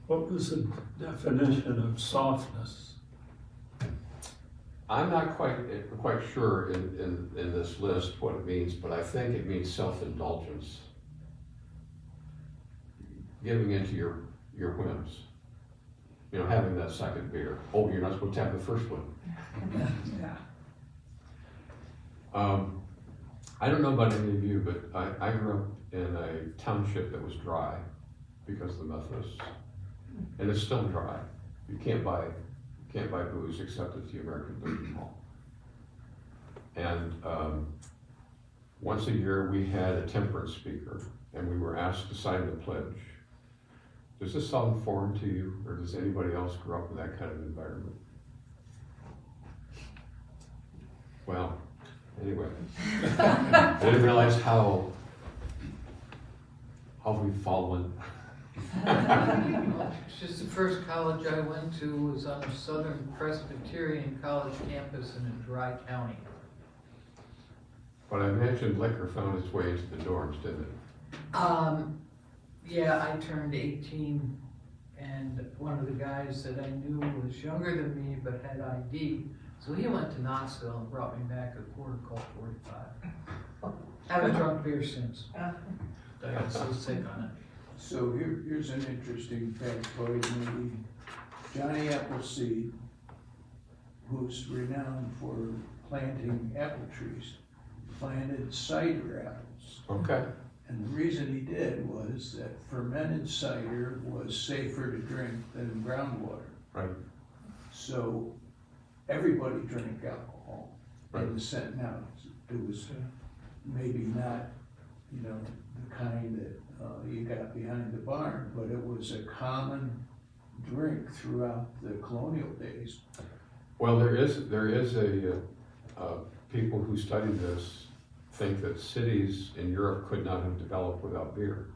What was the definition of softness? I'm not quite sure in this list what it means, but I think it means self-indulgence. Giving into your whims. You know, having that second beer. Oh, you're not supposed to have the first one. Yeah. I don't know about any of you, but I grew up in a township that was dry because of the Methodists. And it's still dry. You can't buy booze except at the American Legion Hall. And once a year we had a temperance speaker and we were asked to sign the pledge. Does this sound foreign to you, or does anybody else grow up in that kind of environment? Well, anyway, I didn't realize how we've fallen. It's just the first college I went to was on a Southern Presbyterian College campus in a dry county. But I imagine liquor found its way into the dorms, didn't it? Yeah, I turned 18 and one of the guys that I knew was younger than me but had ID. So he went to Knoxville and brought me back a quarter called 45. Haven't drunk beer since. I got so sick on it. So here's an interesting factoid maybe. Johnny Appleseed, who's renowned for planting apple trees, planted cider apples. Okay. And the reason he did was that fermented cider was safer to drink than groundwater. Right. So everybody drank alcohol Right. in the set. Now, it was maybe not, the kind that you got behind the barn, but it was a common drink throughout the colonial days. Well, there is people who study this think that cities in Europe could not have developed without beer.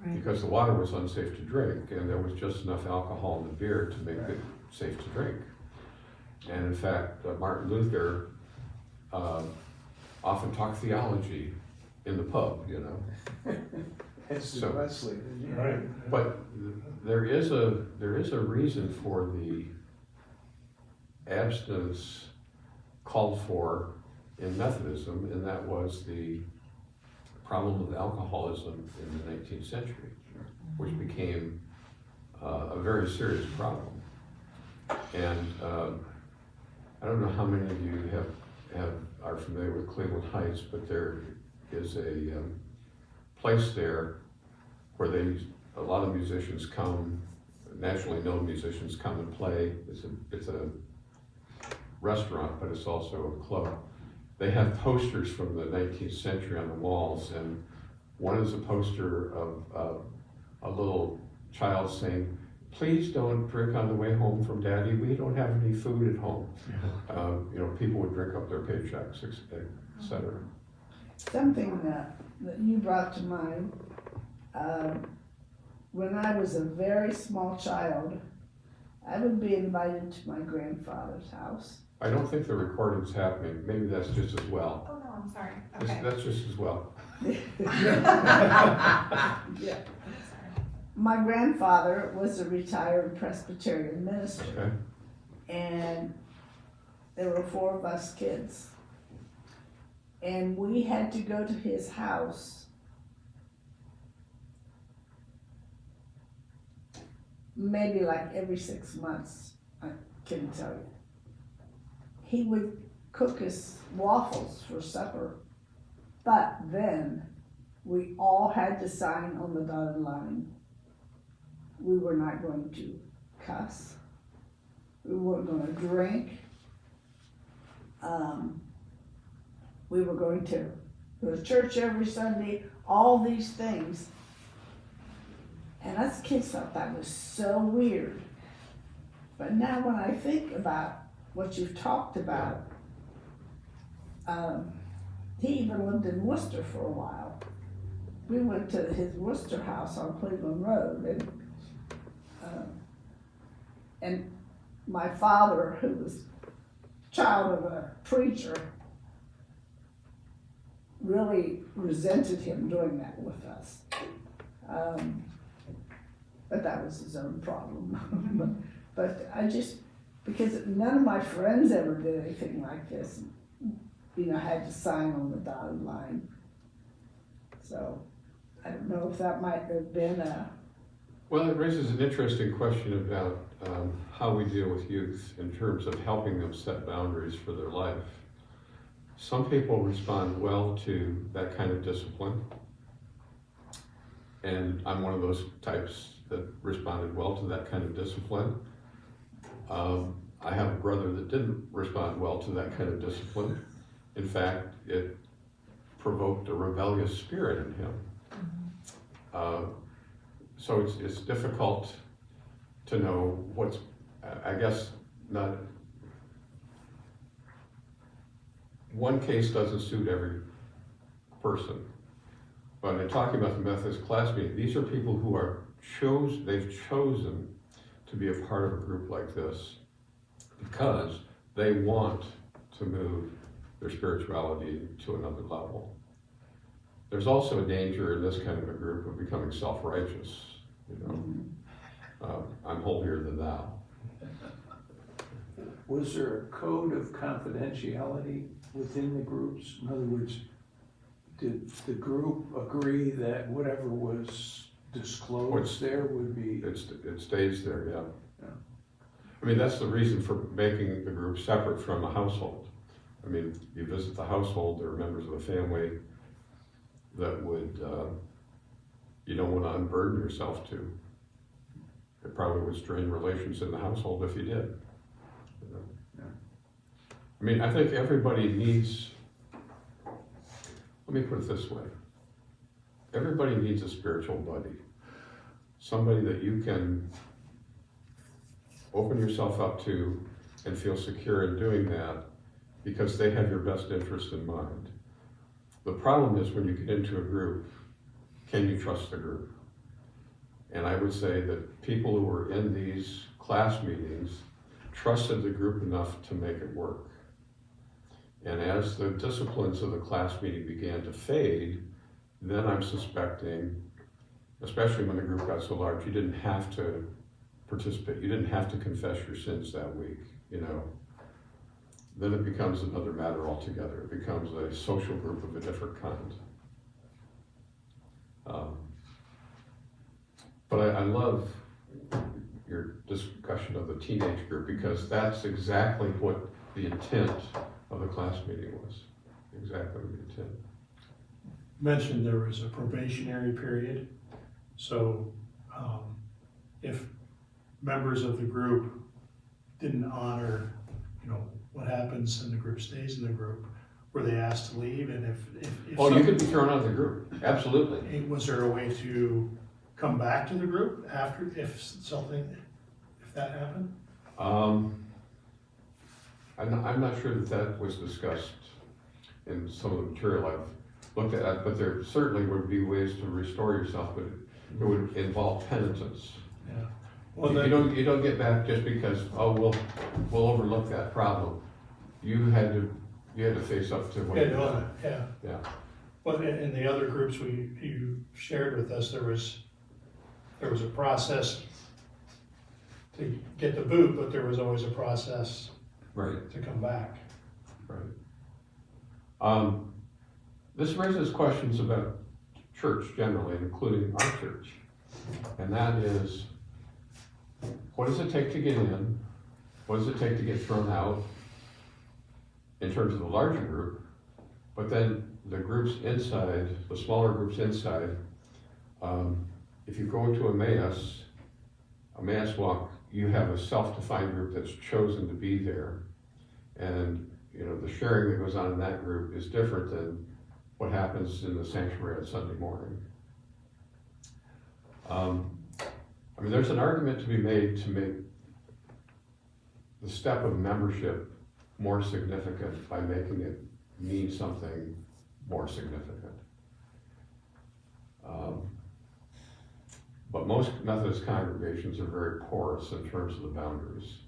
Right. Because the water was unsafe to drink and there was just enough alcohol in the beer to make it safe to drink. And in fact, Martin Luther often talked theology in the pub, As did So- Wesley did, yeah. Right. But there is a reason for the abstinence called for in Methodism, and that was the problem of alcoholism in the 19th century, which became a very serious problem. And I don't know how many of you are familiar with Cleveland Heights, but there is a place there where a lot of musicians come, nationally known musicians come and play. It's a restaurant, but it's also a club. They have posters from the 19th century on the walls, and one is a poster of a little child saying, "Please don't drink on the way home from Daddy. We don't have any food at home." People would drink up their paychecks, etc. Something that you brought to mind, when I was a very small child, I would be invited to my grandfather's house. I don't think the recording's happening. Maybe that's just as well. Oh, no, I'm sorry. Okay. That's just as well. Yeah. My grandfather was a retired Presbyterian minister, Okay. and there were 4 of us kids. And we had to go to his house maybe like every 6 months, I can tell you. He would cook us waffles for supper, but then we all had to sign on the dotted line. We were not going to cuss. We weren't going to drink. We were going to go to church every Sunday, all these things. And us kids thought that was so weird. But now when I think about what you've talked about, he even lived in Wooster for a while. We went to his Wooster house on Cleveland Road, and my father, who was child of a preacher, really resented him doing that with us. But that was his own problem. But I just, because none of my friends ever did anything like this, had to sign on the dotted line. So I don't know if that might have been Well, it raises an interesting question about how we deal with youth in terms of helping them set boundaries for their life. Some people respond well to that kind of discipline, and I'm one of those types that responded well to that kind of discipline. I have a brother that didn't respond well to that kind of discipline. In fact, it provoked a rebellious spirit in him. So it's difficult to know what's, I guess, not, one case doesn't suit every person. But in talking about the Methodist Class Meeting, these are people who are they've chosen to be a part of a group like this because they want to move their spirituality to another level. There's also a danger in this kind of a group of becoming self-righteous, I'm holier than thou. Was there a code of confidentiality within the groups? In other words, did the group agree that whatever was disclosed there would be? It stays there, yeah. Yeah. I mean, that's the reason for making the group separate from a household. I mean, you visit the household, there are members of the family that would, you don't want to unburden yourself to. It probably would strain relations in the household if you did. Yeah. I mean, I think everybody needs, let me put it this way. Everybody needs a spiritual buddy. Somebody that you can open yourself up to and feel secure in doing that because they have your best interest in mind. The problem is when you get into a group, can you trust the group? And I would say that people who were in these class meetings trusted the group enough to make it work. And as the disciplines of the class meeting began to fade, then I'm suspecting, especially when the group got so large, you didn't have to participate. You didn't have to confess your sins that week, Then it becomes another matter altogether. It becomes a social group of a different kind. But I love your discussion of the teenage group, because that's exactly what the intent of the class meeting was. Exactly the intent. Mentioned there was a probationary period, so, if members of the group didn't honor, what happens and the group stays in the group, were they asked to leave, and if Oh, you could be thrown out of the group, absolutely. was there a way to come back to the group after, if that happened? I'm not sure that was discussed in some of the material I've looked at, but there certainly would be ways to restore yourself, but it would involve penitence. Yeah. Well, You don't get back just because, oh, we'll overlook that problem. You had to face up to what you done. Yeah. But in the other groups you shared with us, there was a process to get the boot, but there was always a process Right. to come back. Right. This raises questions about church generally, including our church. And that is, what does it take to get in? What does it take to get thrown out in terms of the larger group? But then the groups inside, the smaller groups inside, if you go into a mass walk, you have a self-defined group that's chosen to be there. And the sharing that goes on in that group is different than what happens in the sanctuary on Sunday morning. There's an argument to be made to make the step of membership more significant by making it mean something more significant. But most Methodist congregations are very porous in terms of the boundaries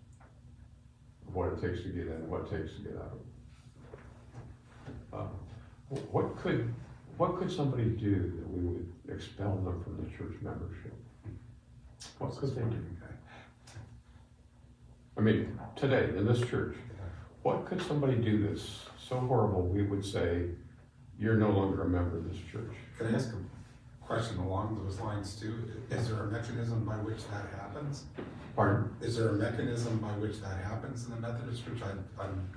of what it takes to get in and what it takes to get out. What could somebody do that we would expel them from the church membership? What could they do? Today, in this church, what could somebody do that's so horrible we would say, you're no longer a member of this church? Can I ask a question along those lines too? Is there a mechanism by which that happens? Pardon? Is there a mechanism by which that happens in the Methodist Church? I'm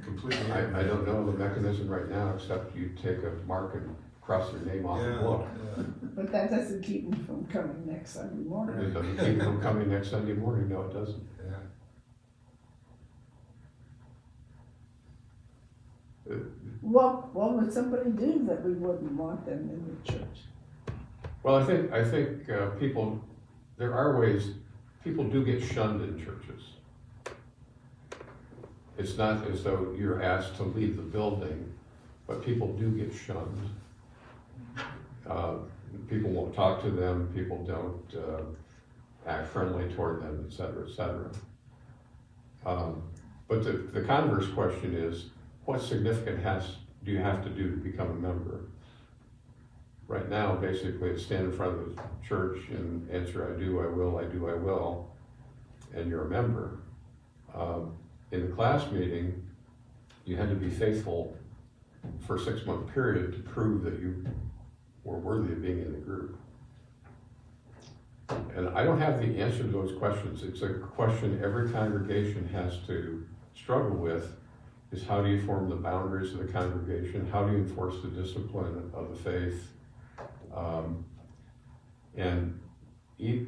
completely. I don't know the mechanism right now, except you take a mark and cross your name off the book. Yeah. But that doesn't keep them from coming next Sunday morning. It doesn't keep them coming next Sunday morning, no, it doesn't. What would somebody do that we wouldn't want them in the church? Well, I think there are ways, people do get shunned in churches. It's not as though you're asked to leave the building, but people do get shunned. People won't talk to them, people don't act friendly toward them, et cetera, et cetera. But the converse question is, what significant do you have to do to become a member? Right now, basically, it's stand in front of the church and answer, I do, I will, I do, I will, and you're a member. In the class meeting, you had to be faithful for a 6-month period to prove that you were worthy of being in the group. And I don't have the answer to those questions. It's a question every congregation has to struggle with, is how do you form the boundaries of the congregation? How do you enforce the discipline of the faith? And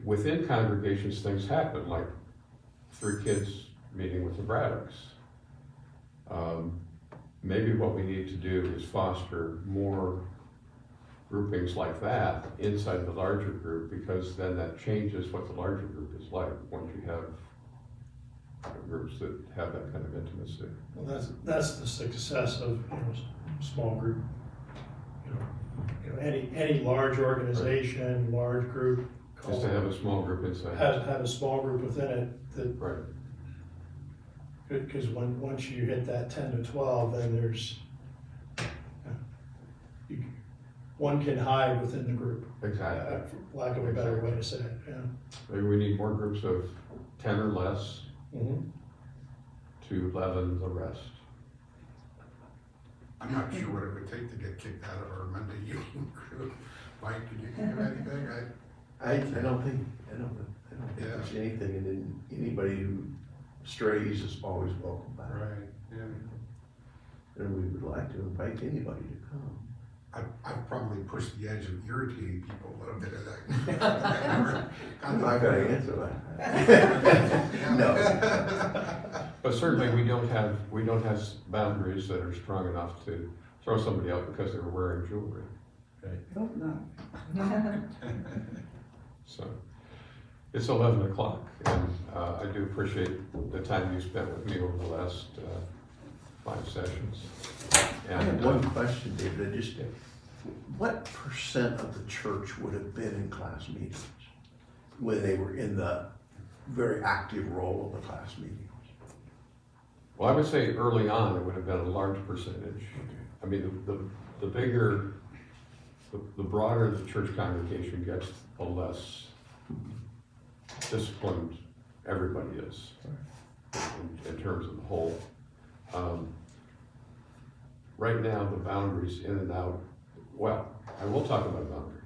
within congregations, things happen, like 3 kids meeting with the Braddocks. Maybe what we need to do is foster more groupings like that inside the larger group, because then that changes what the larger group is like once you have groups that have that kind of intimacy. Well, that's the success of small group. Any large organization, large group. Just to have a small group inside. Have a small group within it that. Right. Because once you hit that 10 to 12, then there's, one can hide within the group. Exactly. For lack of a better way to say it, yeah. Maybe we need more groups of 10 or less to leaven the rest. I'm not sure what it would take to get kicked out of our Monday evening group. Mike, can you think of anything? I don't think I don't think Yeah. there's anything, and then anybody who strays is always welcome back. Right, yeah. And we would like to invite anybody to come. I've probably pushed the edge of irritating people a little bit of that. I'm not gonna answer that. No. But certainly, we don't have boundaries that are strong enough to throw somebody out because they're wearing jewelry. Hope not. So, it's 11 o'clock, and I do appreciate the time you spent with me over the last 5 sessions. I have And one question, David, what percent of the church would have been in class meetings when they were in the very active role of the class meetings? well, I would say early on, it would have been a large percentage. I mean, the bigger, the broader the church congregation gets, the less disciplined everybody is in terms of the whole. Right now, the boundaries in and out, well, I will talk about boundary.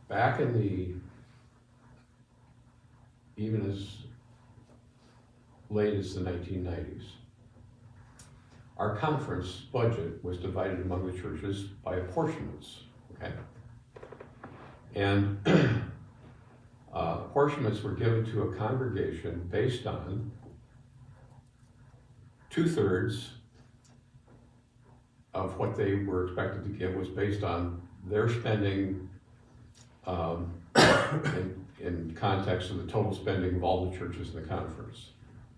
Back in even as late as the 1990s, our conference budget was divided among the churches by apportionments, okay? And apportionments were given to a congregation based on 2/3 of what they were expected to give was based on their spending in context of the total spending of all the churches in the conference.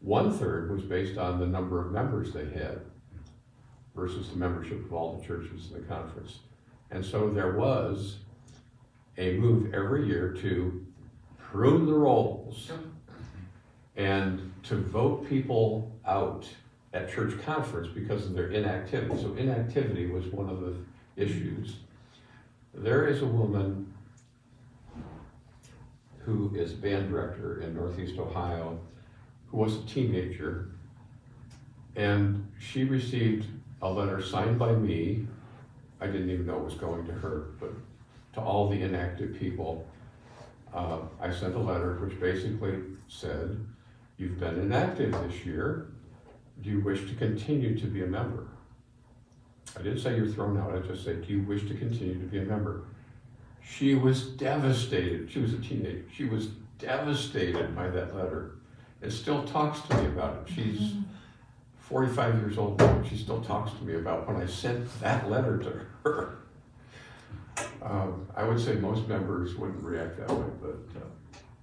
1/3 was based on the number of members they had versus the membership of all the churches in the conference. And so there was a move every year to prune the rolls and to vote people out at church conference because of their inactivity. So inactivity was one of the issues. There is a woman who is band director in Northeast Ohio who was a teenager, and she received a letter signed by me. I didn't even know it was going to her, but to all the inactive people, I sent a letter which basically said, "You've been inactive this year. Do you wish to continue to be a member?" I didn't say you're thrown out, I just said, "Do you wish to continue to be a member?" She was devastated. She was a teenager. She was devastated by that letter and still talks to me about it. She's 45 years old now, and she still talks to me about when I sent that letter to her. I would say most members wouldn't react that way, but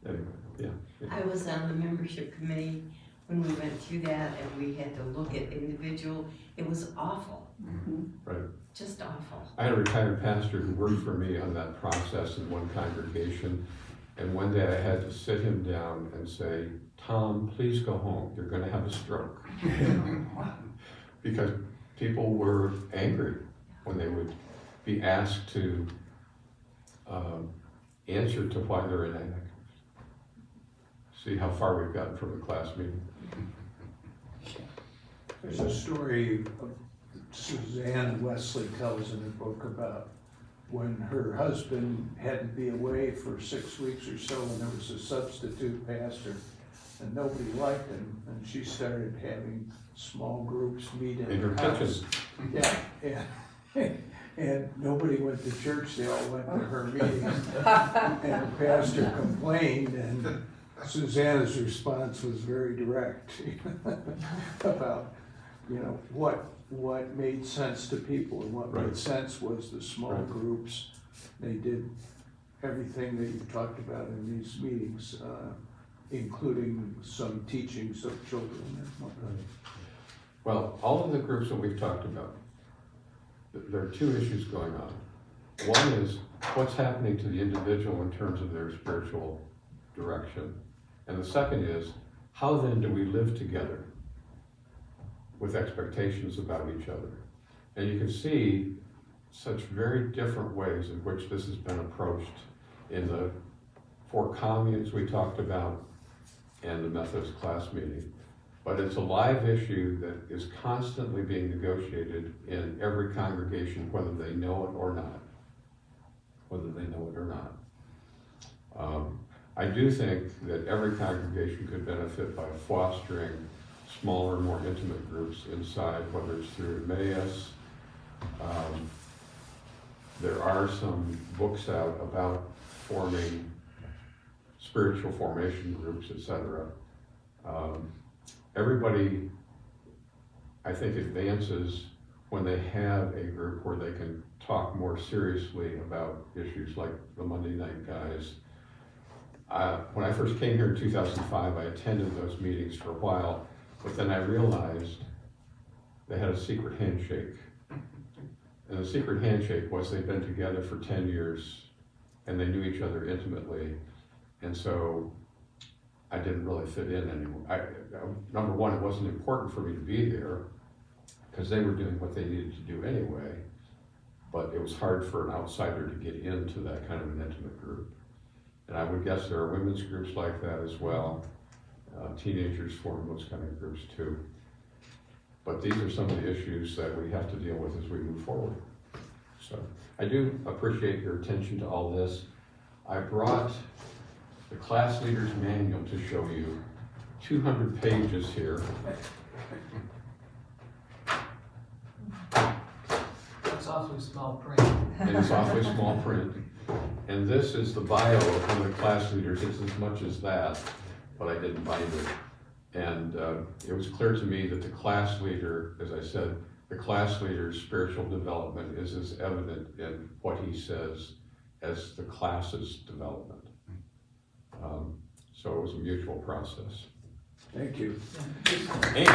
anyway, yeah. I was on the membership committee when we went through that and we had to look at individual, it was awful. Right. Just awful. I had a retired pastor who worked for me on that process in one congregation, and one day I had to sit him down and say, "Tom, please go home. You're gonna have a stroke." Because people were angry when they would be asked to answer to why they're inactive. See how far we've gotten from the class meeting. There's a story of Suzanne Wesley tells in her book about when her husband had to be away for 6 weeks or so, and there was a substitute pastor, and nobody liked him, and she started having small groups meet in In her her kitchen. house. Yeah, and nobody went to church, they all went to her meetings. And the pastor complained, and Susanna's response was very direct about, what made sense to people, and what Right. made sense was the small Right. groups. They did everything that you've talked about in these meetings, including some teachings of children and whatnot. Well, all of the groups that we've talked about, there are 2 issues going on. One is what's happening to the individual in terms of their spiritual direction. And the second is, how then do we live together with expectations about each other? And you can see such very different ways in which this has been approached in the 4 communes we talked about and the Methodist Class Meeting. But it's a live issue that is constantly being negotiated in every congregation, whether they know it or not. Whether they know it or not. I do think that every congregation could benefit by fostering smaller, more intimate groups inside, whether it's through Emmaus. There are some books out about forming spiritual formation groups, etc. Everybody, I think, advances when they have a group where they can talk more seriously about issues like the Monday night guys. When I first came here in 2005, I attended those meetings for a while, but then I realized they had a secret handshake. And the secret handshake was they'd been together for 10 years and they knew each other intimately. And so I didn't really fit in anymore. Number one, it wasn't important for me to be there because they were doing what they needed to do anyway. But it was hard for an outsider to get into that kind of an intimate group. And I would guess there are women's groups like that as well. Teenagers form those kind of groups too. But these are some of the issues that we have to deal with as we move forward. So I do appreciate your attention to all this. I brought the class leader's manual to show you, 200 pages here. It's awfully small print. And it's awfully small print. And this is the bio of one of the class leaders. It's as much as that, but I didn't bind it. And it was clear to me that the class leader, as I said, the class leader's spiritual development is as evident in what he says as the class's development. So it was a mutual process. Thank you. And